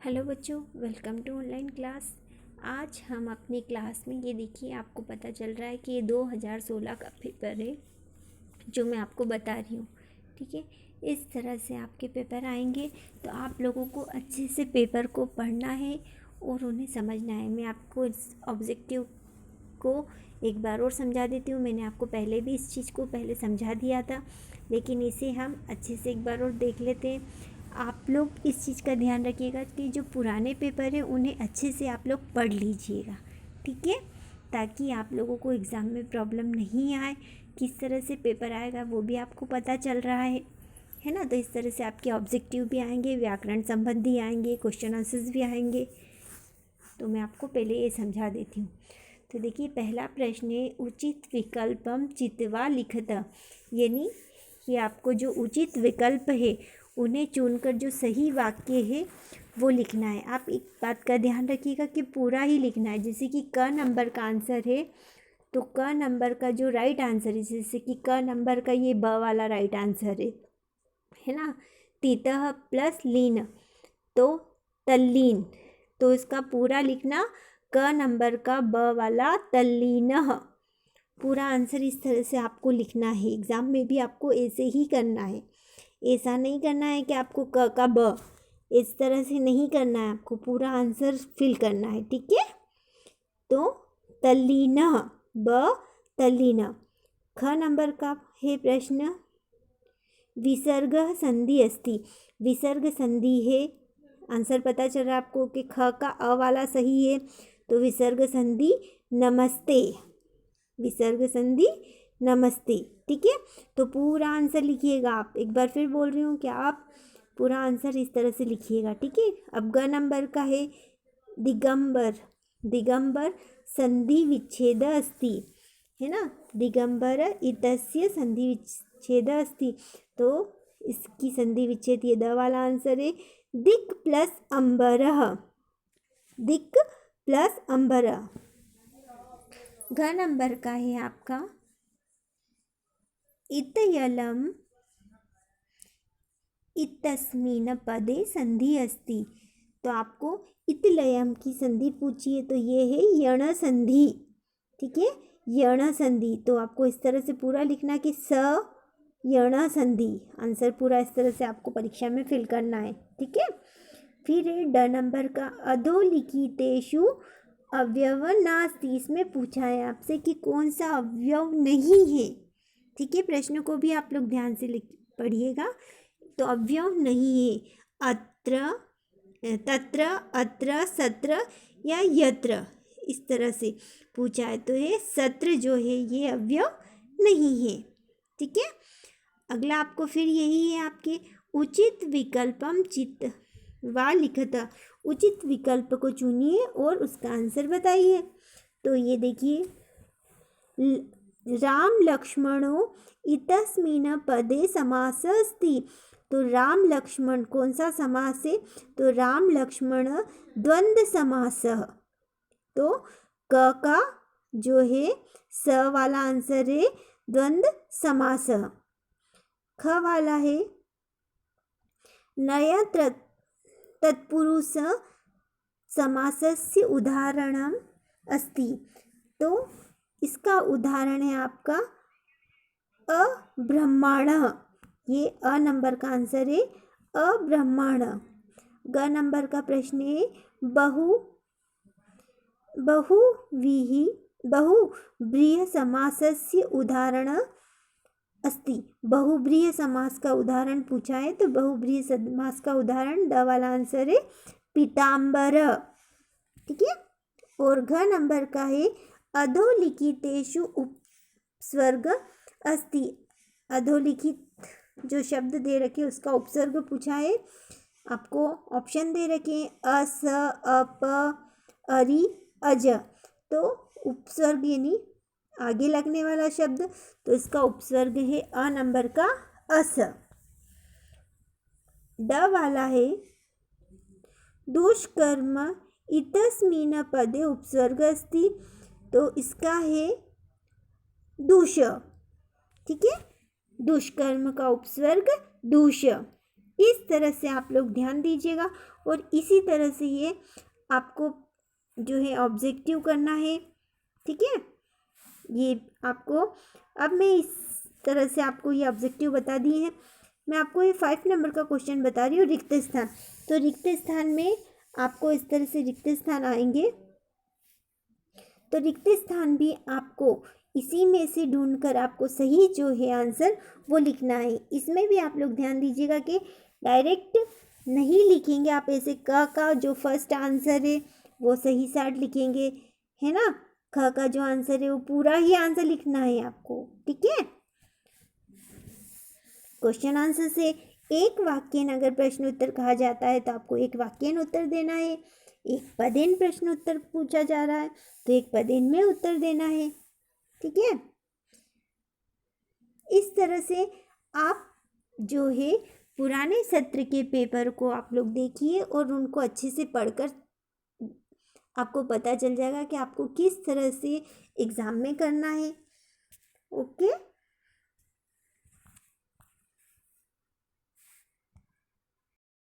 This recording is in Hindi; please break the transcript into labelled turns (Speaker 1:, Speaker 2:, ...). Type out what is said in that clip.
Speaker 1: हेलो बच्चों, वेलकम टू ऑनलाइन क्लास। आज हम अपनी क्लास में ये देखिए, आपको पता चल रहा है कि ये 2016 का पेपर है जो मैं आपको बता रही हूँ। ठीक है, इस तरह से आपके पेपर आएंगे तो आप लोगों को अच्छे से पेपर को पढ़ना है और उन्हें समझना है। मैं आपको इस ऑब्जेक्टिव को एक बार और समझा देती हूँ। मैंने आपको पहले भी इस चीज़ को पहले समझा दिया था, लेकिन इसे हम अच्छे से एक बार और देख लेते हैं। आप लोग इस चीज़ का ध्यान रखिएगा कि जो पुराने पेपर हैं उन्हें अच्छे से आप लोग पढ़ लीजिएगा, ठीक है, ताकि आप लोगों को एग्ज़ाम में प्रॉब्लम नहीं आए। किस तरह से पेपर आएगा वो भी आपको पता चल रहा है ना। तो इस तरह से आपके ऑब्जेक्टिव भी आएंगे, व्याकरण संबंधी आएंगे, क्वेश्चन आंसर्स भी आएंगे। तो मैं आपको पहले ये समझा देती हूँ। तो देखिए, पहला प्रश्न है, उचित विकल्पम चित्वा लिखत। यानी कि आपको जो उचित विकल्प है उन्हें चुनकर जो सही वाक्य है वो लिखना है। आप एक बात का ध्यान रखिएगा कि पूरा ही लिखना है। जैसे कि क नंबर का आंसर है तो क नंबर का जो राइट आंसर है, जैसे कि क नंबर का ये ब वाला राइट आंसर है ना। तीतः प्लस लीन तो तल्लीन, तो इसका पूरा लिखना क नंबर का ब वाला तल्लीनः। पूरा आंसर इस तरह से आपको लिखना है। एग्ज़ाम में भी आपको ऐसे ही करना है। ऐसा नहीं करना है कि आपको क का ब, इस तरह से नहीं करना है। आपको पूरा आंसर फिल करना है, ठीक है। तो तल्लीनः, ब तल्लीन। ख नंबर का है प्रश्न, विसर्ग संधि अस्ति। विसर्ग संधि है, आंसर पता चल रहा है आपको कि ख का अ वाला सही है, तो विसर्ग संधि नमस्ते। विसर्ग संधि नमस्ते, ठीक है। तो पूरा आंसर लिखिएगा। आप एक बार फिर बोल रही हूँ कि आप पूरा आंसर इस तरह से लिखिएगा, ठीक है। अब ग नंबर का है दिगंबर। दिगंबर संधि विच्छेद अस्ति, है ना। दिगंबर इतस्य संधि विच्छेद अस्ति, तो इसकी संधि विच्छेद ये द वाला आंसर है। दिक् प्लस अंबरः, दिक् प्लस अंबरः। घ नंबर का है आपका इतयलम इतस्मिन् पदे संधि अस्ति। तो आपको इतलयम की संधि पूछी है, तो ये है यण संधि, ठीक है, यण संधि। तो आपको इस तरह से पूरा लिखना कि स यण संधि। आंसर पूरा इस तरह से आपको परीक्षा में फिल करना है, ठीक है। फिर है ड नंबर का अधोलिखितेषु अवयव नास्ति। इसमें पूछा है आपसे कि कौन सा अवयव नहीं है, ठीक है। प्रश्न को भी आप लोग ध्यान से पढ़िएगा। तो अवयव नहीं है, अत्र, तत्र, अत्र, सत्र या यत्र, इस तरह से पूछा है। तो ये सत्र जो है ये अवयव नहीं है, ठीक है। अगला आपको फिर यही है आपके उचित विकल्पम चित वा लिखत। उचित विकल्प को चुनिए और उसका आंसर बताइए। तो ये देखिए, राम लक्ष्मणो इतस्मिन् पदे समास अस्ति। तो राम लक्ष्मण कौन सा समास है, तो राम लक्ष्मण द्वंद्व समास। तो क का जो है स वाला आंसर है द्वंद्व समास। ख वाला है नया तत्पुरुष समासस्य उदाहरणम अस्ति। तो इसका उदाहरण है आपका अब्रह्माण। ये अ नंबर का आंसर है अब्रह्माण। ग नंबर का प्रश्न है बहुव्रीहि समासस्य उदाहरण अस्ति। बहुव्रीहि समास का उदाहरण पूछा है, तो बहुव्रीहि समास का उदाहरण ड वाला आंसर है पीताम्बर, ठीक है। और घ नंबर का है अधोलिखितेषु उपसर्ग अस्ति। अधोलिखित जो शब्द दे रखे उसका उपसर्ग पूछा है। आपको ऑप्शन दे रखे अस, अप, अरि, अज। तो उपसर्ग यानी आगे लगने वाला शब्द, तो इसका उपसर्ग है अ नंबर का अस। ड वाला है दुष्कर्म इतस्मिन् पदे उपसर्ग अस्ति। तो इसका है दुष, ठीक है, दुष्कर्म का उपसर्ग दुष। इस तरह से आप लोग ध्यान दीजिएगा और इसी तरह से ये आपको जो है ऑब्जेक्टिव करना है, ठीक है। ये आपको, अब मैं इस तरह से आपको ये ऑब्जेक्टिव बता दिए हैं। मैं आपको ये 5 नंबर का क्वेश्चन बता रही हूँ, रिक्त स्थान। तो रिक्त स्थान में आपको इस तरह से रिक्त स्थान आएंगे, तो रिक्त स्थान भी आपको इसी में से ढूंढकर आपको सही जो है आंसर वो लिखना है। इसमें भी आप लोग ध्यान दीजिएगा कि डायरेक्ट नहीं लिखेंगे आप, ऐसे क का जो फर्स्ट आंसर है वो सही साइड लिखेंगे, है ना। ख का जो आंसर है वो पूरा ही आंसर लिखना है आपको, ठीक है। क्वेश्चन आंसर से एक वाक्यन अगर प्रश्न उत्तर कहा जाता है तो आपको एक वाक्यन उत्तर देना है। एक पदेन प्रश्न उत्तर पूछा जा रहा है तो एक पदेन में उत्तर देना है, ठीक है। इस तरह से आप जो है पुराने सत्र के पेपर को आप लोग देखिए और उनको अच्छे से पढ़कर आपको पता चल जाएगा कि आपको किस तरह से एग्ज़ाम में करना है। ओके।